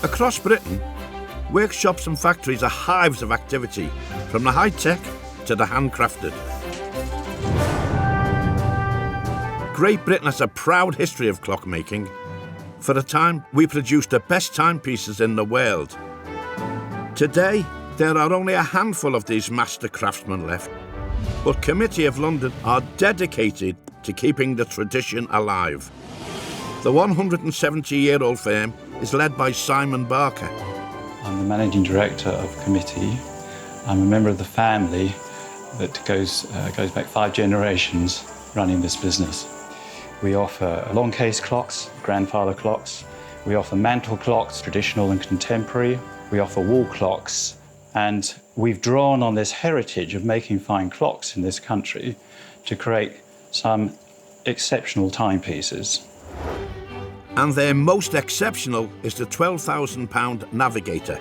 Across Britain, workshops and factories are hives of activity, from the high-tech to the handcrafted. Great Britain has a proud history of clockmaking. For a time, we produced the best timepieces in the world. Today, there are only a handful of these master craftsmen left, but Committee of London are dedicated to keeping the tradition alive. The 170-year-old firm is led by Simon Barker. I'm the managing director of Committee. I'm a member of the family that goes back 5 generations running this business. We offer long case clocks, grandfather clocks. We offer mantle clocks, traditional and contemporary. We offer wall clocks. And we've drawn on this heritage of making fine clocks in this country to create some exceptional timepieces. And their most exceptional is the £12,000 Navigator.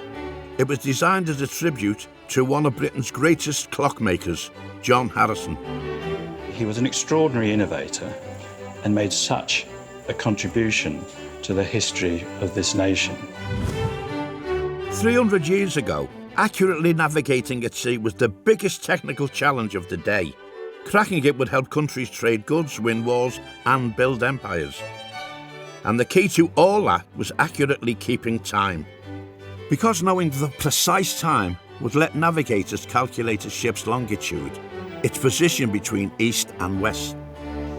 It was designed as a tribute to one of Britain's greatest clockmakers, John Harrison. He was an extraordinary innovator and made such a contribution to the history of this nation. 300 years ago, accurately navigating at sea was the biggest technical challenge of the day. Cracking it would help countries trade goods, win wars, and build empires. And the key to all that was accurately keeping time. Because knowing the precise time would let navigators calculate a ship's longitude, its position between east and west.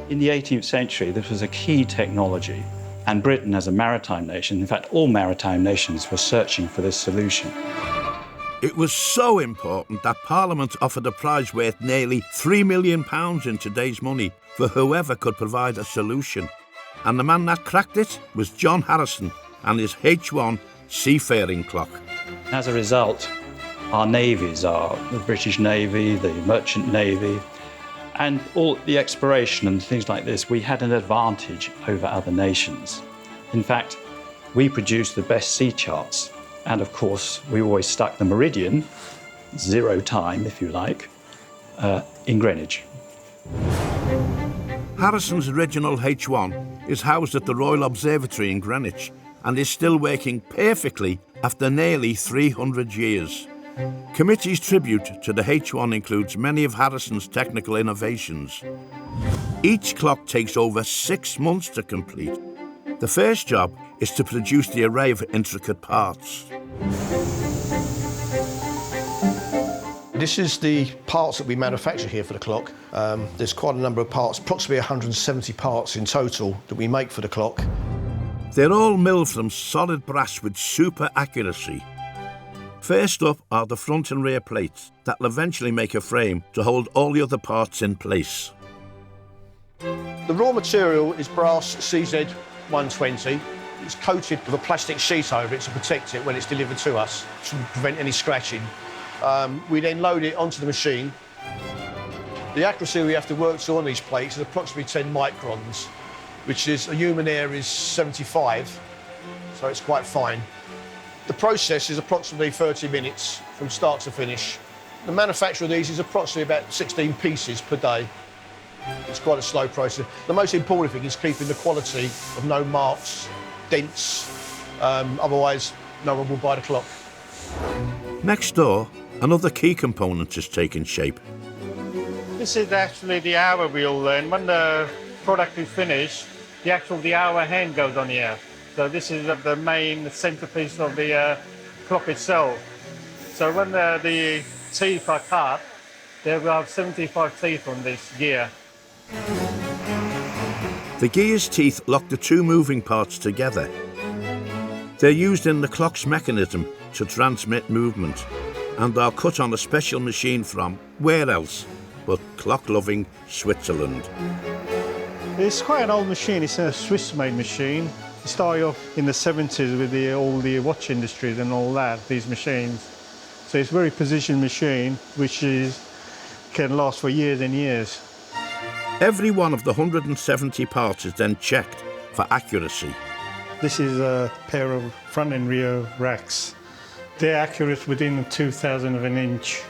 In the 18th century, this was a key technology, and Britain, as a maritime nation, in fact, all maritime nations were searching for this solution. It was so important that Parliament offered a prize worth nearly £3 million in today's money for whoever could provide a solution. And the man that cracked it was John Harrison and his H1 seafaring clock. As a result, our navies are the British Navy, the Merchant Navy, and all the exploration and things like this, we had an advantage over other nations. In fact, we produced the best sea charts. And of course, we always stuck the meridian, 0 time, if you like, in Greenwich. Harrison's original H1 is housed at the Royal Observatory in Greenwich and is still working perfectly after nearly 300 years. Committee's tribute to the H1 includes many of Harrison's technical innovations. Each clock takes over 6 months to complete. The first job is to produce the array of intricate parts. This is the parts that we manufacture here for the clock. There's quite a number of parts, approximately 170 parts in total that we make for the clock. They're all milled from solid brass with super accuracy. First up are the front and rear plates that will eventually make a frame to hold all the other parts in place. The raw material is brass CZ120. It's coated with a plastic sheet over it to protect it when it's delivered to us, to prevent any scratching. We then load it onto the machine. The accuracy we have to work to on these plates is approximately 10 microns, which is, a human hair is 75, so it's quite fine. The process is approximately 30 minutes from start to finish. The manufacture of these is approximately about 16 pieces per day. It's quite a slow process. The most important thing is keeping the quality of no marks, dents, otherwise no one will buy the clock. Next door, another key component is taking shape. This is actually the hour wheel, and when the product is finished, the hour hand goes on here. So this is the main centerpiece of the clock itself. So when the teeth are cut, there will have 75 teeth on this gear. The gear's teeth lock the 2 moving parts together. They're used in the clock's mechanism to transmit movement and are cut on a special machine from, where else, but clock-loving Switzerland. It's quite an old machine. It's a Swiss-made machine. It started off in the 70s with all the watch industries and all that, these machines. So it's a very precision machine, which can last for years and years. Every one of the 170 parts is then checked for accuracy. This is a pair of front and rear racks. They're accurate within 2,000 of an inch.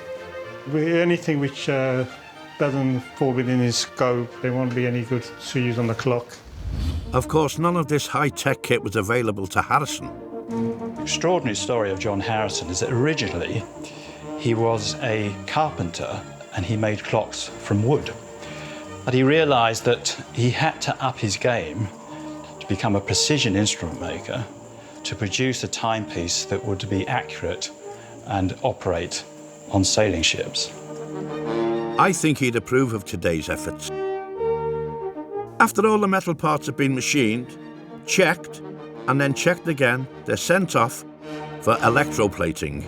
Anything which doesn't fall within his scope, they won't be any good to use on the clock. Of course, none of this high-tech kit was available to Harrison. extraordinary story of John Harrison is that originally he was a carpenter and he made clocks from wood. But he realised that he had to up his game to become a precision instrument maker to produce a timepiece that would be accurate and operate on sailing ships. I think he'd approve of today's efforts. After all the metal parts have been machined, checked, and then checked again, they're sent off for electroplating.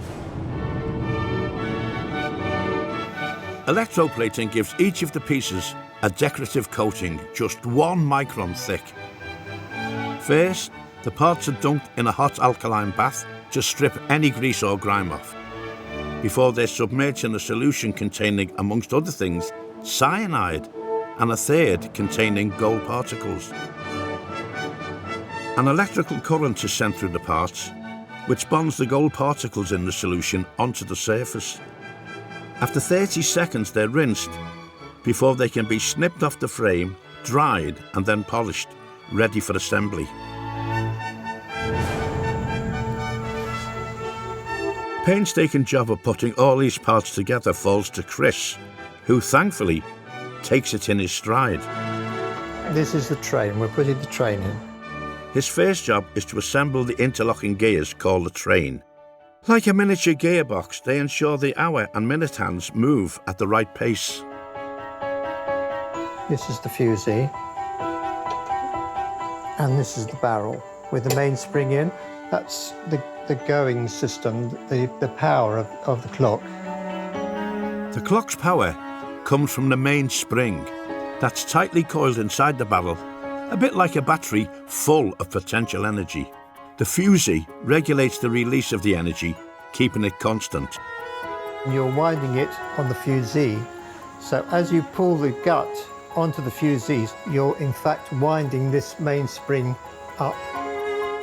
Electroplating gives each of the pieces a decorative coating, just 1 micron thick. First, the parts are dunked in a hot alkaline bath to strip any grease or grime off, before they're submerged in a solution containing, amongst other things, cyanide, and a third containing gold particles. An electrical current is sent through the parts, which bonds the gold particles in the solution onto the surface. After 30 seconds, they're rinsed before they can be snipped off the frame, dried, and then polished, ready for assembly. Painstaking job of putting all these parts together falls to Chris, who thankfully takes it in his stride. This is the train. We're putting the train in. His first job is to assemble the interlocking gears called the train. Like a miniature gearbox, they ensure the hour and minute hands move at the right pace. This is the fusee. And this is the barrel with the mainspring in. That's the going system, the power of the clock. The clock's power comes from the main spring that's tightly coiled inside the barrel, a bit like a battery full of potential energy. The fusee regulates the release of the energy, keeping it constant. You're winding it on the fusee, so as you pull the gut onto the fusees, you're in fact winding this mainspring up.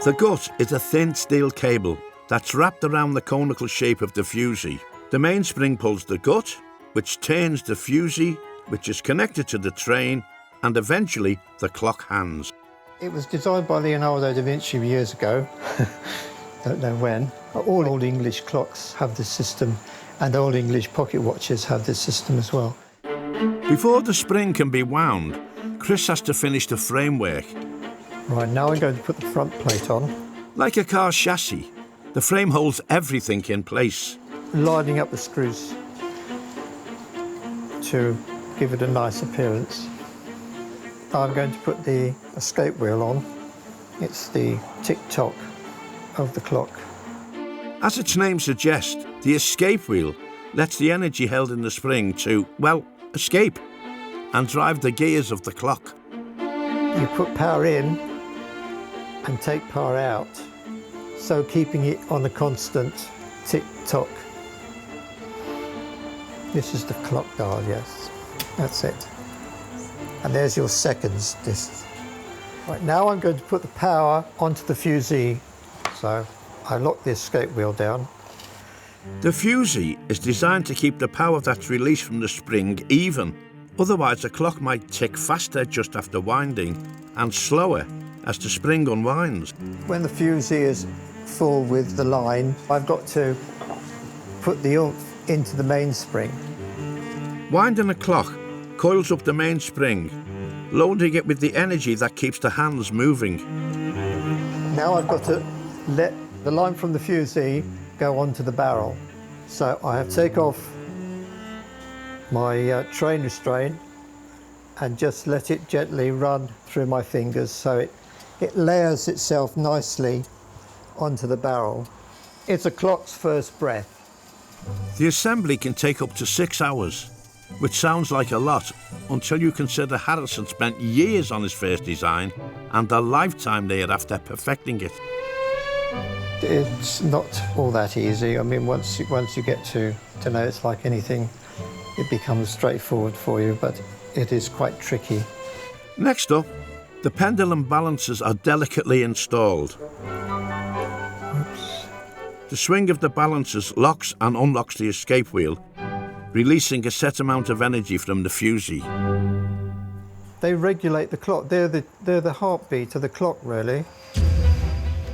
The gut is a thin steel cable that's wrapped around the conical shape of the fusee. The mainspring pulls the gut, which turns the fusee, which is connected to the train, and eventually the clock hands. It was designed by Leonardo da Vinci years ago. Don't know when. All Old English clocks have this system, and Old English pocket watches have this system as well. Before the spring can be wound, Chris has to finish the framework. Right, now I'm going to put the front plate on. Like a car chassis, the frame holds everything in place. Lining up the screws to give it a nice appearance. I'm going to put the escape wheel on. It's the tick-tock of the clock. As its name suggests, the escape wheel lets the energy held in the spring to, well, escape and drive the gears of the clock. You put power in and take power out, so keeping it on a constant tick-tock. This is the clock dial, yes, that's it. And there's your seconds disc. Right, now I'm going to put the power onto the fusee. So I lock the escape wheel down. The fusee is designed to keep the power that's released from the spring even. Otherwise, the clock might tick faster just after winding and slower as the spring unwinds. When the fusee is full with the line, I've got to put the oomph into the mainspring. Winding a clock coils up the mainspring, loading it with the energy that keeps the hands moving. Now I've got to let the line from the fusee go onto the barrel. So I have to take off my train restraint and just let it gently run through my fingers so it layers itself nicely onto the barrel. It's a clock's first breath. The assembly can take up to 6 hours, which sounds like a lot until you consider Harrison spent years on his first design and a lifetime thereafter perfecting it. It's not all that easy. I mean, once you get to know it's like anything, it becomes straightforward for you, but it is quite tricky. Next up, the pendulum balancers are delicately installed. Oops. The swing of the balancers locks and unlocks the escape wheel, releasing a set amount of energy from the fusee. They regulate the clock. They're the heartbeat of the clock, really.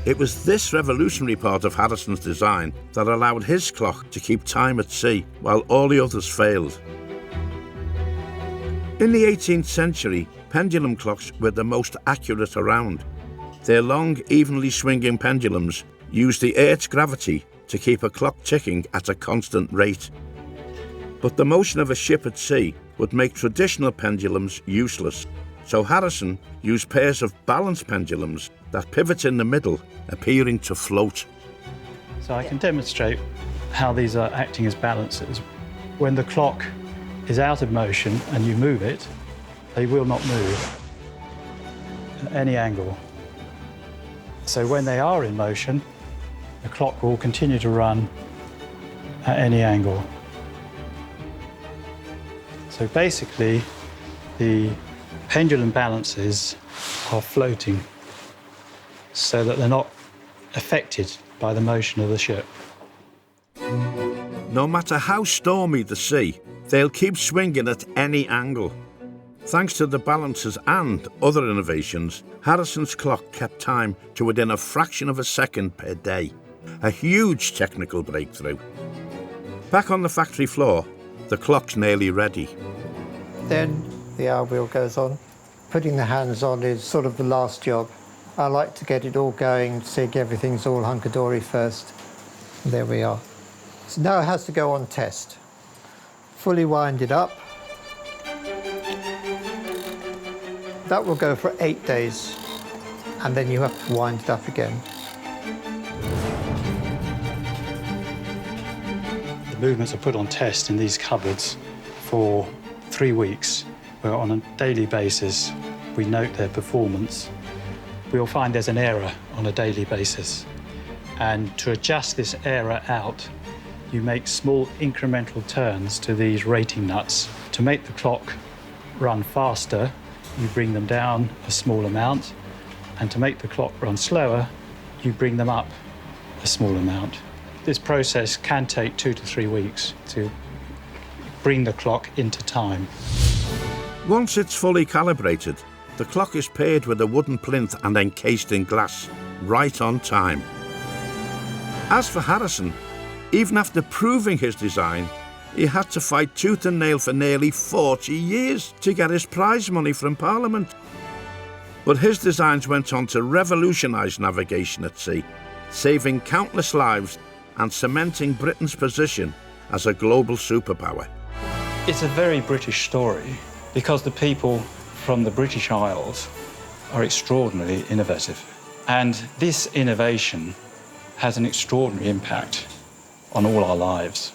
It was this revolutionary part of Harrison's design that allowed his clock to keep time at sea while all the others failed. In the 18th century, pendulum clocks were the most accurate around. Their long, evenly swinging pendulums used the Earth's gravity to keep a clock ticking at a constant rate. But the motion of a ship at sea would make traditional pendulums useless, so Harrison used pairs of balanced pendulums that pivot in the middle, appearing to float. So I can demonstrate how these are acting as balancers. When the clock is out of motion and you move it, they will not move at any angle. So when they are in motion, the clock will continue to run at any angle. So basically, the pendulum balances are floating so that they're not affected by the motion of the ship. No matter how stormy the sea, they'll keep swinging at any angle. Thanks to the balancers and other innovations, Harrison's clock kept time to within a fraction of a second per day. A huge technical breakthrough. Back on the factory floor, the clock's nearly ready. Then the hour wheel goes on. Putting the hands on is sort of the last job. I like to get it all going, seeing everything's all hunky-dory first. There we are. So now it has to go on test. Fully wind it up. That will go for 8 days, and then you have to wind it up again. The movements are put on test in these cupboards for 3 weeks, where on a daily basis we note their performance. We'll find there's an error on a daily basis. And to adjust this error out, you make small incremental turns to these rating nuts. To make the clock run faster, you bring them down a small amount, and to make the clock run slower, you bring them up a small amount. This process can take 2 to 3 weeks to bring the clock into time. Once it's fully calibrated, the clock is paired with a wooden plinth and encased in glass, right on time. As for Harrison, even after proving his design, he had to fight tooth and nail for nearly 40 years to get his prize money from Parliament. But his designs went on to revolutionise navigation at sea, saving countless lives and cementing Britain's position as a global superpower. It's a very British story because the people from the British Isles are extraordinarily innovative. And this innovation has an extraordinary impact on all our lives.